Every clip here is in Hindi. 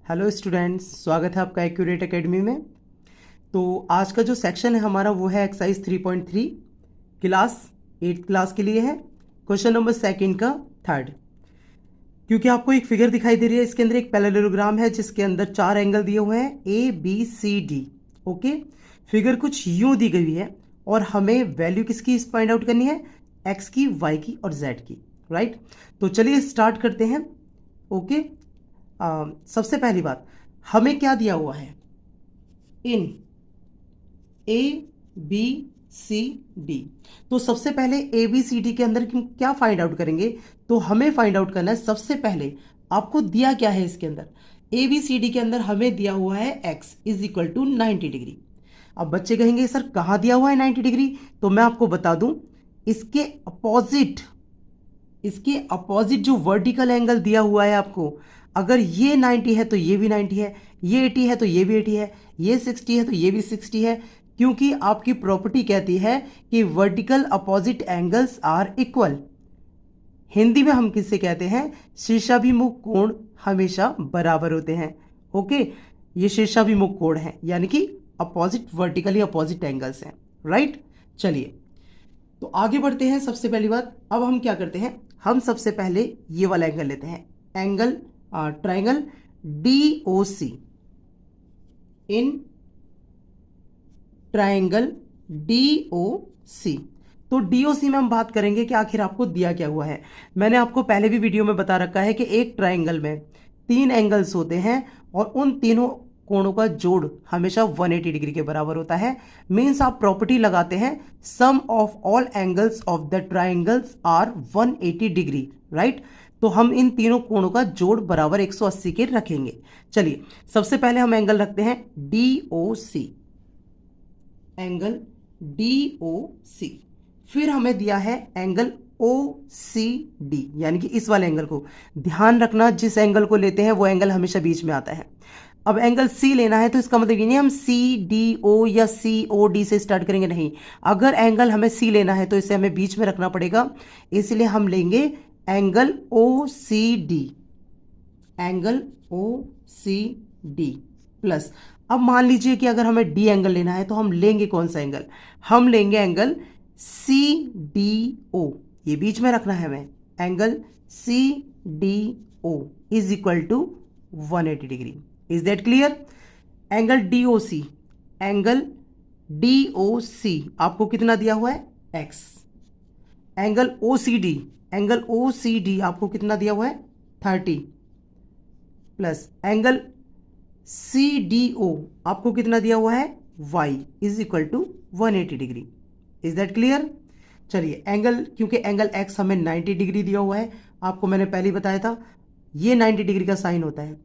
हेलो स्टूडेंट्स, स्वागत है आपका एक्यूरेट एकेडमी में। तो आज का जो सेक्शन है हमारा वो है एक्सरसाइज 3.3 क्लास 8th क्लास के लिए है। क्वेश्चन नंबर सेकंड का थर्ड। क्योंकि आपको एक फिगर दिखाई दे रही है, इसके अंदर एक पैरेललोग्राम है जिसके अंदर 4 एंगल दिए हुए हैं A B C D. Okay, figure कुछ यूं दी गई है और हमें वैल्यू किसकी फाइंड आउट करनी है, एक्स की, वाई की और जेड की। राइट, तो चलिए स्टार्ट करते हैं। ओके, सबसे पहली बात, हमें क्या दिया हुआ है इन ए बी सी डी। तो सबसे पहले ए बी सी डी के अंदर क्या फाइंड आउट करेंगे, तो हमें फाइंड आउट करना है सबसे पहले आपको दिया क्या है इसके अंदर। ए बी सी डी के अंदर हमें दिया हुआ है X is equal to 90 degree. अब बच्चे कहेंगे सर कहाँ दिया हुआ है 90 डिग्री, तो मैं आपको बता दूं, इसके अपोजिट जो वर्टिकल एंगल दिया हुआ है आपको, अगर ये 90 है तो ये भी 90 है, ये 80 है तो ये भी 80 है, ये 60 है तो ये भी 60 है। क्योंकि आपकी प्रॉपर्टी कहती है कि vertical opposite angles are equal. Hindi में हम किससे कहते हैं, शीर्षाभिमुख कोण हमेशा बराबर होते हैं। ओके, ये शीर्षाभिमुख कोण है यानी कि अपोजिट वर्टिकली अपोजिट एंगल्स हैं। राइट, चलिए तो आगे बढ़ते हैं। सबसे पहली बात, अब हम क्या करते हैं, हम सबसे पहले ये वाला एंगल लेते हैं, angle triangle D O C. In triangle D O C, तो डी ओ सी में हम बात करेंगे कि आखिर आपको दिया क्या हुआ है। मैंने आपको पहले भी वीडियो में बता रखा है कि एक ट्राइंगल में 3 एंगल्स होते हैं और उन तीनों कोणों का जोड़ हमेशा 180 डिग्री के बराबर होता है। मीन्स आप प्रॉपर्टी लगाते हैं sum of all angles of the triangles are 180 degree. Right, तो हम इन तीनों कोणों का जोड़ बराबर 180 के रखेंगे। चलिए सबसे पहले हम एंगल रखते हैं D O C, angle D O सी। फिर हमें दिया है एंगल ओ सी डी, यानी कि इस वाले एंगल को ध्यान रखना, जिस एंगल को लेते हैं वो एंगल हमेशा बीच में आता है। अब एंगल सी लेना है तो इसका मतलब ये नहीं हम सी डी ओ या सी ओ डी से स्टार्ट करेंगे, नहीं। अगर एंगल हमें सी लेना है तो इसे हमें बीच में रखना पड़ेगा, इसलिए हम लेंगे angle O C D, angle O C D plus. अब मान लीजिए कि अगर हमें डी एंगल लेना है तो हम लेंगे कौन सा एंगल, हम लेंगे एंगल सी डी ओ, ये बीच में रखना है हमें, angle C D O is equal to 180 degree. Is that clear. Angle D O C, angle D O C आपको कितना दिया हुआ है, X. Angle O C D, angle O C D आपको कितना दिया हुआ है, 30 plus angle C D O आपको कितना दिया हुआ है, y is equal to 180 degree. Is that clear. चलिए एंगल, क्योंकि एंगल x हमें 90 डिग्री दिया हुआ है, आपको मैंने पहले ही बताया था ये 90 डिग्री का साइन होता है।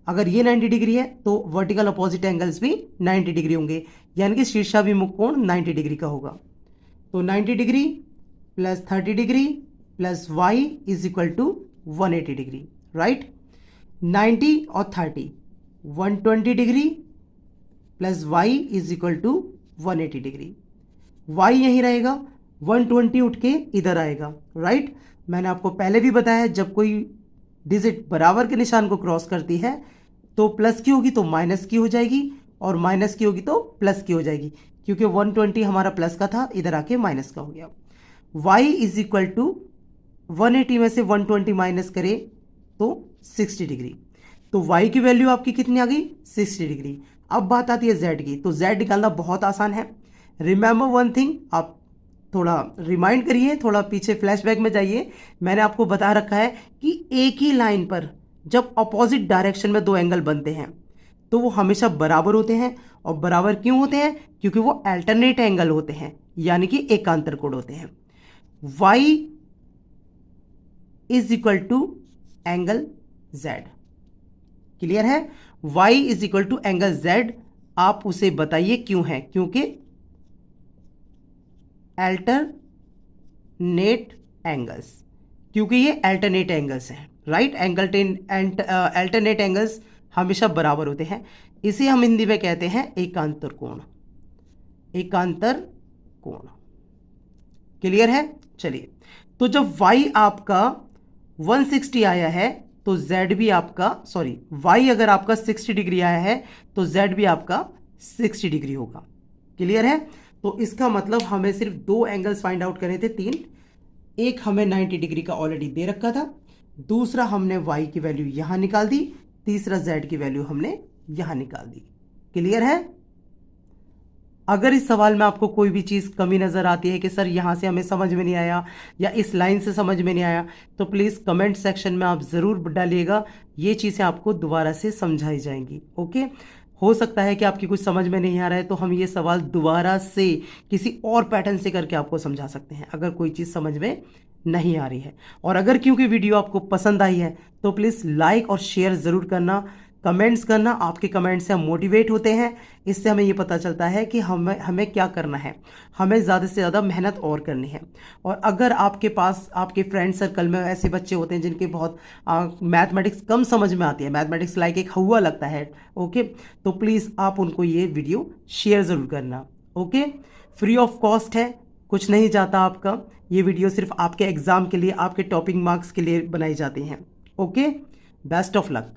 अगर ये 90 डिग्री है तो वर्टिकल अपोजिट एंगल्स भी 90 डिग्री होंगे, यानी कि शीर्षाभिमुख कोण 90 डिग्री का होगा। तो 90 degree plus 30 degree plus y is equal to 180 degree. Right, 90 और 30 120 degree plus y is equal to 180 degree. y यहीं रहेगा, 120 उठ के इधर आएगा। राइट, मैंने आपको पहले भी बताया जब कोई डिजिट बराबर के निशान को क्रॉस करती है तो प्लस की होगी तो माइनस की हो जाएगी और माइनस की होगी तो प्लस की हो जाएगी, क्योंकि 120 हमारा प्लस का था, इधर आके माइनस का हो गया। y इज इक्वल टू 180 में से 120 माइनस करें तो 60 डिग्री, तो y की वैल्यू आपकी कितनी आ गई, 60 डिग्री। अब बात आती है z की, तो z निकालना बहुत आसान है। रिमेंबर वन थिंग, आप थोड़ा रिमाइंड करिए, थोड़ा पीछे फ्लैशबैक में जाइए। मैंने आपको बता रखा है कि एक ही लाइन पर जब अपोजिट डायरेक्शन में 2 एंगल बनते हैं तो वो हमेशा बराबर होते हैं। और बराबर क्यों होते हैं, क्योंकि वो अल्टरनेट एंगल होते हैं, यानी कि एकांतर कोण होते हैं। y is equal to angle z, clear है। y is equal to angle z, आप उसे बताइए क्यों है, क्योंकि अल्टरनेट एंगल्स, क्योंकि ये अल्टरनेट एंगल्स हैं। राइट, अल्टरनेट एंगल्स हमेशा बराबर होते हैं, इसे हम हिंदी में कहते हैं एकांतर कोण, एकांतर कोण। क्लियर है। चलिए, तो जब y आपका 160 आया है तो z भी आपका y अगर आपका 60 डिग्री आया है तो z भी आपका 60 डिग्री होगा। क्लियर है? तो इसका मतलब हमें सिर्फ 2 एंगल्स फाइंड आउट करने थे, 3। एक हमें 90 डिग्री का ऑलरेडी दे रखा था, दूसरा हमने y की वैल्यू यहां निकाल दी, तीसरा z की वैल्यू हमने यहां निकाल दी। क्लियर है? अगर इस सवाल में आपको कोई भी चीज़ कमी नज़र आती है कि सर यहाँ से हमें समझ में नहीं आया या इस लाइन से समझ में नहीं आया, तो प्लीज़ कमेंट सेक्शन में आप ज़रूर डालिएगा, ये चीज़ें आपको दोबारा से समझाई जाएंगी। ओके, हो सकता है कि आपकी कुछ समझ में नहीं आ रहा है तो हम ये सवाल दोबारा से किसी और पैटर्न से करके आपको समझा सकते हैं अगर कोई चीज़ समझ में नहीं आ रही है। और अगर क्योंकि वीडियो आपको पसंद आई है तो प्लीज़ लाइक और शेयर ज़रूर करना, कमेंट्स करना। आपके कमेंट से हम मोटिवेट होते हैं, इससे हमें ये पता चलता है कि हमें क्या करना है, हमें ज़्यादा से ज़्यादा मेहनत और करनी है। और अगर आपके पास आपके फ्रेंड सर्कल में ऐसे बच्चे होते हैं जिनके बहुत मैथमेटिक्स कम समझ में आती है, मैथमेटिक्स लाइक एक हवा लगता है, ओके, तो प्लीज़ आप उनको ये वीडियो शेयर ज़रूर करना। ओके, फ्री ऑफ कॉस्ट है, कुछ नहीं जाता आपका। ये वीडियो सिर्फ आपके एग्ज़ाम के लिए, आपके टॉपिंग मार्क्स के लिए बनाई जाती हैं। Okay, best of luck.